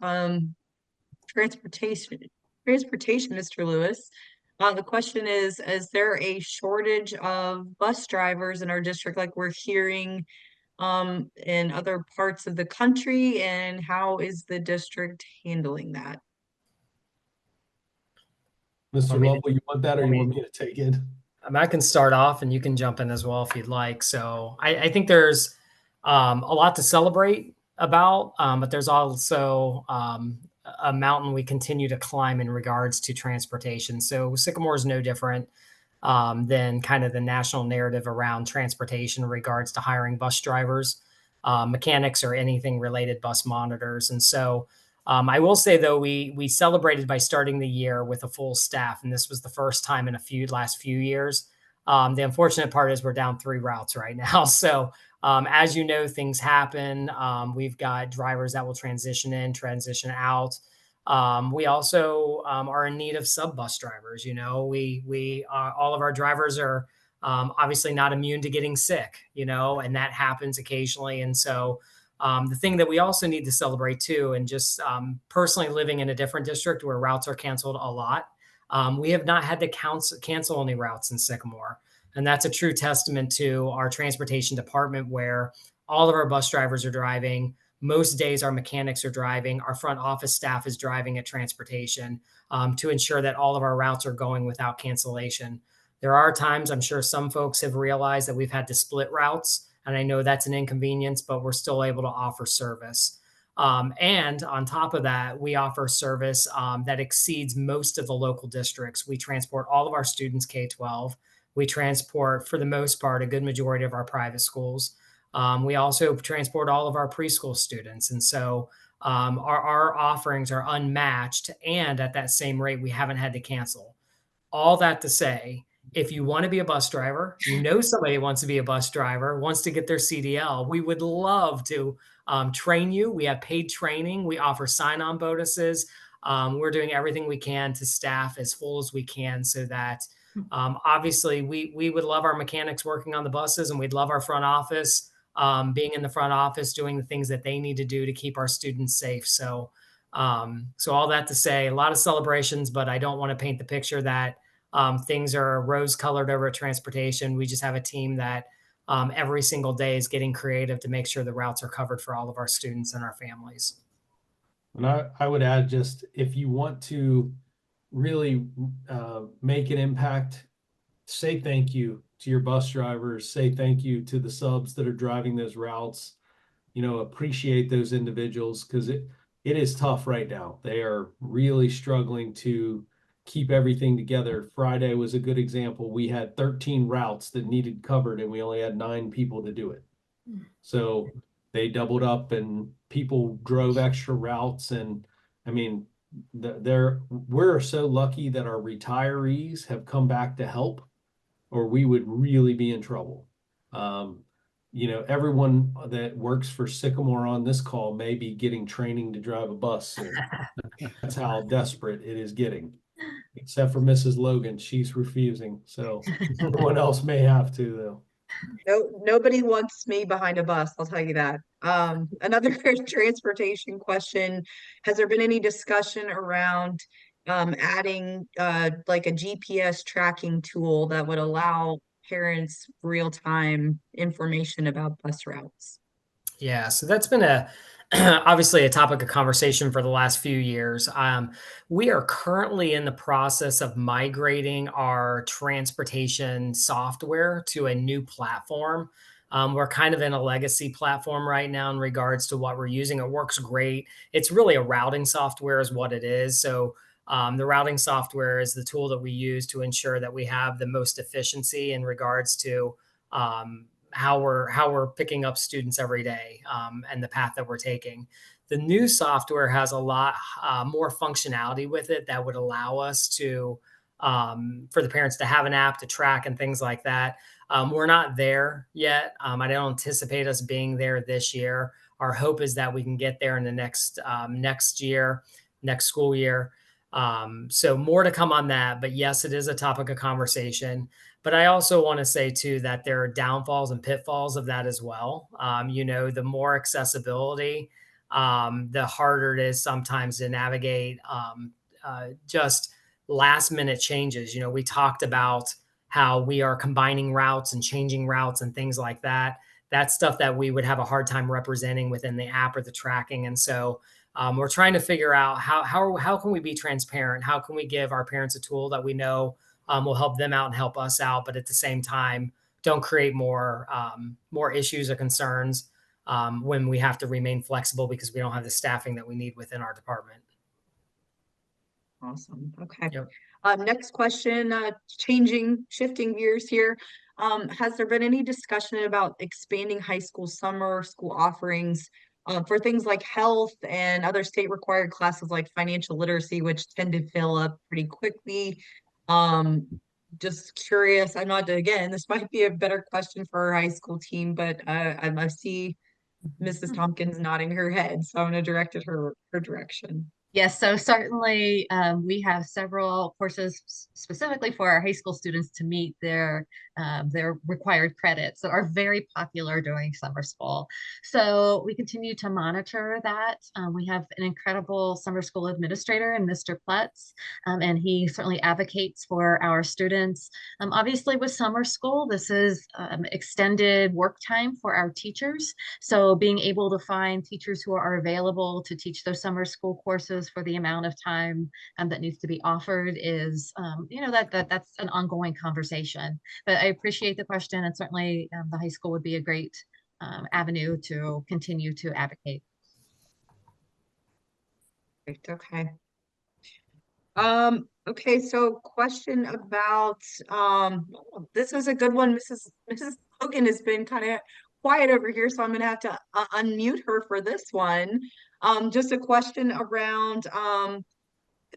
transportation, Mr. Lewis. The question is there a shortage of bus drivers in our district, like we're hearing in other parts of the country, and how is the district handling that? Mr. Lovell, you want that, or you want me to take it? I can start off and you can jump in as well if you'd like. So I think there's a lot to celebrate about, but there's also a mountain we continue to climb in regards to transportation. So Sycamore is no different than kind of the national narrative around transportation in regards to hiring bus drivers, mechanics, or anything related, bus monitors. And so I will say, though, we celebrated by starting the year with a full staff, and this was the first time in last few years. The unfortunate part is we're down 3 routes right now. So as you know, things happen. We've got drivers that will transition in, transition out. We also are in need of sub bus drivers. You know, we all of our drivers are obviously not immune to getting sick, you know, and that happens occasionally. And so the thing that we also need to celebrate too, and just personally living in a different district where routes are canceled a lot, we have not had to cancel any routes in Sycamore. And that's a true testament to our transportation department, where all of our bus drivers are driving. Most days our mechanics are driving. Our front office staff is driving at transportation to ensure that all of our routes are going without cancellation. There are times, I'm sure some folks have realized, that we've had to split routes. And I know that's an inconvenience, but we're still able to offer service. And on top of that, we offer service that exceeds most of the local districts. We transport all of our students K-12. We transport, for the most part, a good majority of our private schools. We also transport all of our preschool students. And so our offerings are unmatched. And at that same rate, we haven't had to cancel. All that to say, if you want to be a bus driver, you know somebody wants to be a bus driver, wants to get their CDL, we would love to train you. We have paid training. We offer sign-on bonuses. We're doing everything we can to staff as full as we can so that obviously we would love our mechanics working on the buses, and we'd love our front office being in the front office doing the things that they need to do to keep our students safe. So all that to say, a lot of celebrations, but I don't want to paint the picture that things are rose colored over at transportation. We just have a team that every single day is getting creative to make sure the routes are covered for all of our students and our families. And I would add, just if you want to really make an impact, say thank you to your bus drivers, say thank you to the subs that are driving those routes, appreciate those individuals, because it is tough right now. They are really struggling to keep everything together. Friday was a good example. We had 13 routes that needed covered, and we only had 9 people to do it. So they doubled up, and people drove extra routes. And I mean, we're so lucky that our retirees have come back to help, or we would really be in trouble. Everyone that works for Sycamore on this call may be getting training to drive a bus soon. That's how desperate it is getting. Except for Mrs. Logan, she's refusing. So everyone else may have to, though. No, nobody wants me behind a bus, I'll tell you that. Another transportation question. Has there been any discussion around adding like a GPS tracking tool that would allow parents real-time information about bus routes? Yeah, so that's been obviously a topic of conversation for the last few years. We are currently in the process of migrating our transportation software to a new platform. We're kind of in a legacy platform right now in regards to what we're using. It works great. It's really a routing software is what it is. So the routing software is the tool that we use to ensure that we have the most efficiency in regards to how we're picking up students every day and the path that we're taking. The new software has a lot more functionality with it that would allow us to, for the parents to have an app to track and things like that. We're not there yet. I don't anticipate us being there this year. Our hope is that we can get there in the next school year. So more to come on that. But yes, it is a topic of conversation. But I also want to say, too, that there are downfalls and pitfalls of that as well. The more accessibility, the harder it is sometimes to navigate just last minute changes. We talked about how we are combining routes and changing routes and things like that. That's stuff that we would have a hard time representing within the app or the tracking. And so we're trying to figure out how can we be transparent? How can we give our parents a tool that we know will help them out and help us out, but at the same time, don't create more issues or concerns when we have to remain flexible because we don't have the staffing that we need within our department. Awesome. Okay. Yep. Next question, shifting gears here. Has there been any discussion about expanding high school summer school offerings for things like health and other state required classes like financial literacy, which tend to fill up pretty quickly? Just curious. I'm not, again, this might be a better question for our high school team, but I see Mrs. Tompkins nodding her head, so I'm going to direct it her direction. Yes, so certainly we have several courses specifically for our high school students to meet their required credits that are very popular during summer school. So we continue to monitor that. We have an incredible summer school administrator in Mr. Plutz, and he certainly advocates for our students. Obviously with summer school, this is extended work time for our teachers. So being able to find teachers who are available to teach those summer school courses for the amount of time that needs to be offered is, that's an ongoing conversation. But I appreciate the question, and certainly the high school would be a great avenue to continue to advocate. Perfect, okay. Okay, so question about, this is a good one. Mrs. Hogan has been kind of quiet over here, so I'm gonna have to unmute her for this one. Just a question around,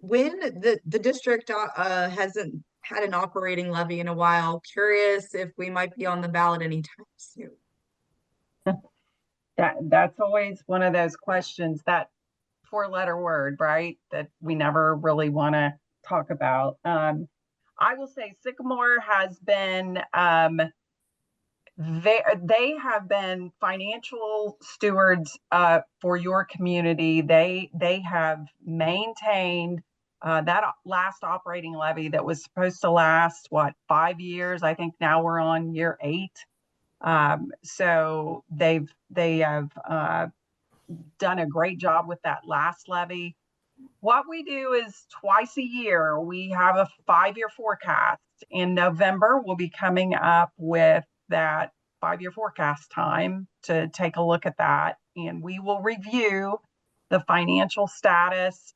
when the district hasn't had an operating levy in a while. Curious if we might be on the ballot anytime soon. That's always one of those questions, that four-letter word, right? That we never really want to talk about. I will say Sycamore has been, they have been financial stewards for your community. They have maintained that last operating levy that was supposed to last, what, 5 years? I think now we're on year 8. So they have done a great job with that last levy. What we do is twice a year, we have a 5-year forecast. In November, we'll be coming up with that 5-year forecast time to take a look at that. And we will review the financial status,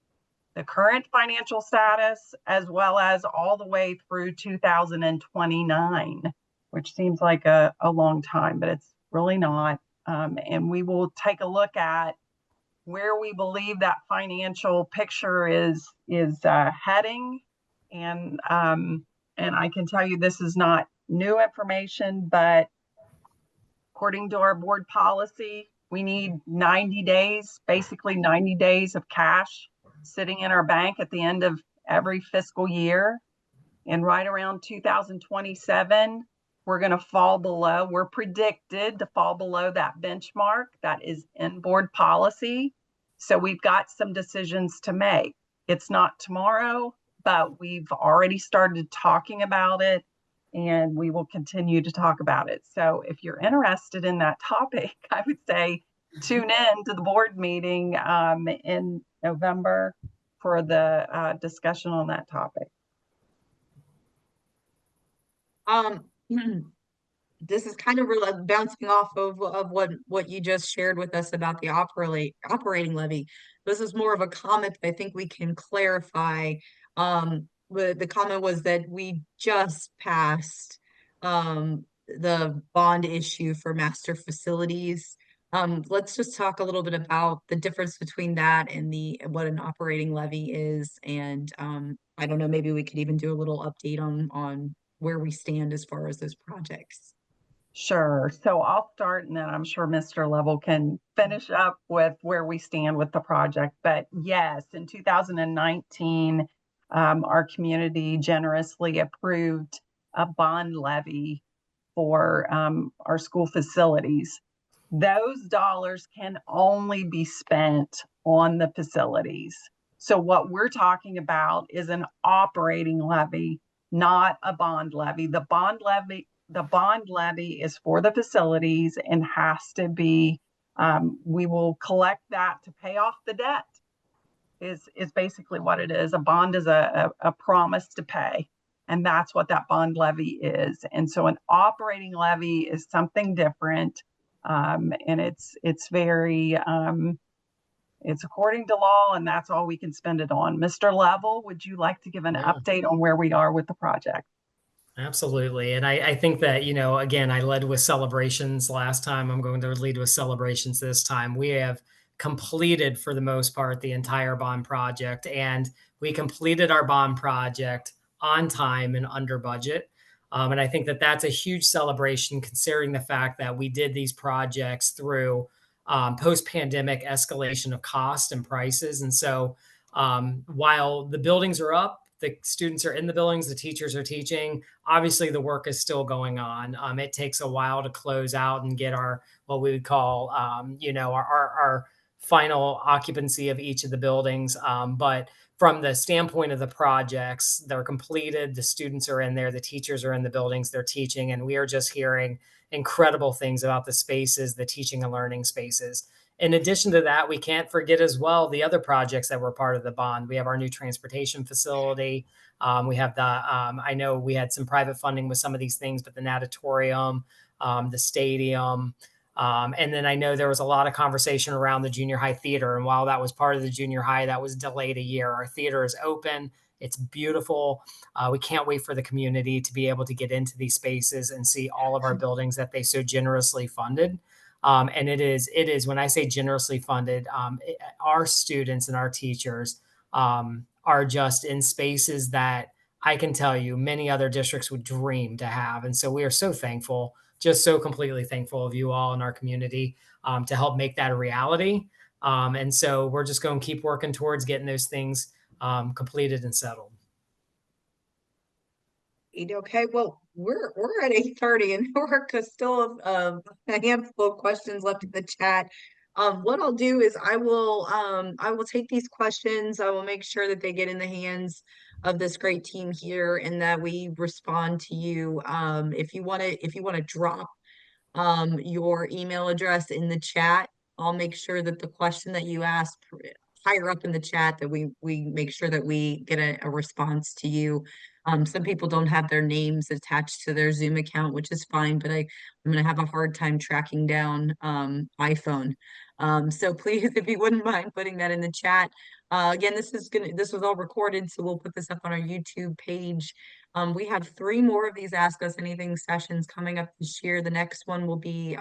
the current financial status, as well as all the way through 2029, which seems like a long time, but it's really not. And we will take a look at where we believe that financial picture is heading. And I can tell you this is not new information, but according to our board policy, we need 90 days, basically 90 days of cash sitting in our bank at the end of every fiscal year. And right around 2027, we're going to fall below, we're predicted to fall below that benchmark that is in board policy. So we've got some decisions to make. It's not tomorrow, but we've already started talking about it, and we will continue to talk about it. So if you're interested in that topic, I would say tune in to the board meeting in November for the discussion on that topic. This is kind of bouncing off of what you just shared with us about the operating levy. This is more of a comment that I think we can clarify. The comment was that we just passed the bond issue for master facilities. Let's just talk a little bit about the difference between that and what an operating levy is. And I don't know, maybe we could even do a little update on where we stand as far as those projects. Sure. So I'll start, and then I'm sure Mr. Level can finish up with where we stand with the project. But yes, in 2019, our community generously approved a bond levy for our school facilities. Those dollars can only be spent on the facilities. So what we're talking about is an operating levy, not a bond levy. The bond levy is for the facilities and has to be, we will collect that to pay off the debt, is basically what it is. A bond is a promise to pay, and that's what that bond levy is. And so an operating levy is something different, and it's very, it's according to law, and that's all we can spend it on. Mr. Level, would you like to give an update on where we are with the project? Absolutely. And I think that, again, I led with celebrations last time. I'm going to lead with celebrations this time. We have completed, for the most part, the entire bond project, and we completed our bond project on time and under budget. And I think that that's a huge celebration, considering the fact that we did these projects through post-pandemic escalation of cost and prices. And so while the buildings are up, the students are in the buildings, the teachers are teaching, obviously the work is still going on. It takes a while to close out and get what we would call, our final occupancy of each of the buildings. But from the standpoint of the projects, they're completed, the students are in there, the teachers are in the buildings, they're teaching, and we are just hearing incredible things about the spaces, the teaching and learning spaces. In addition to that, we can't forget as well the other projects that were part of the bond. We have our new transportation facility. We have I know we had some private funding with some of these things, but the natatorium, the stadium, And then I know there was a lot of conversation around the junior high theater. And while that was part of the junior high, that was delayed a year. Our theater is open. It's beautiful. We can't wait for the community to be able to get into these spaces and see all of our buildings that they so generously funded. And it is when I say generously funded, our students and our teachers are just in spaces that I can tell you many other districts would dream to have. And so we are so thankful, just so completely thankful of you all in our community to help make that a reality. And so we're just going to keep working towards getting those things completed and settled. Okay, well, we're at 8:30 and we're still a handful of questions left in the chat. What I'll do is I will take these questions. I will make sure that they get in the hands of this great team here and that we respond to you. If you want to drop your email address in the chat, I'll make sure that the question that you asked higher up in the chat that we make sure that we get a response to you. Some people don't have their names attached to their Zoom account, which is fine, but I'm gonna have a hard time tracking down iPhone. So please, if you wouldn't mind putting that in the chat. Again, this was all recorded, so we'll put this up on our YouTube page. We have 3 more of these Ask Us Anything sessions coming up this year. The next one will be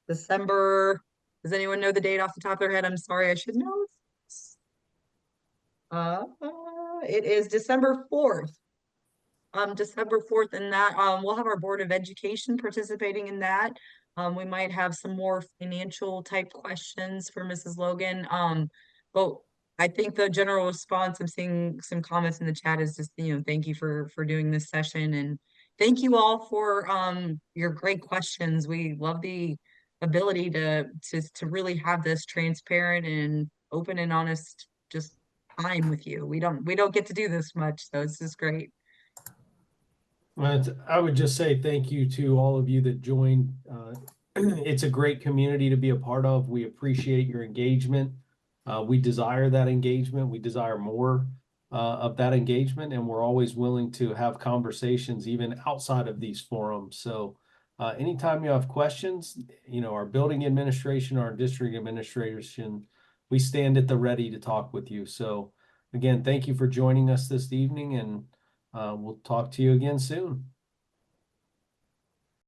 December. Does anyone know the date off the top of their head? I'm sorry, I should know. It is December 4th. December 4th, and that we'll have our Board of Education participating in that. We might have some more financial type questions for Mrs. Logan. But I think the general response, I'm seeing some comments in the chat, is just, thank you for doing this session, and thank you all for your great questions. We love the ability to really have this transparent and open and honest just time with you. We don't get to do this much, so it's just great. I would just say thank you to all of you that joined. It's a great community to be a part of. We appreciate your engagement. We desire that engagement. We desire more of that engagement, and we're always willing to have conversations even outside of these forums. So anytime you have questions, our building administration, our district administration, we stand at the ready to talk with you. So again, thank you for joining us this evening, and we'll talk to you again soon.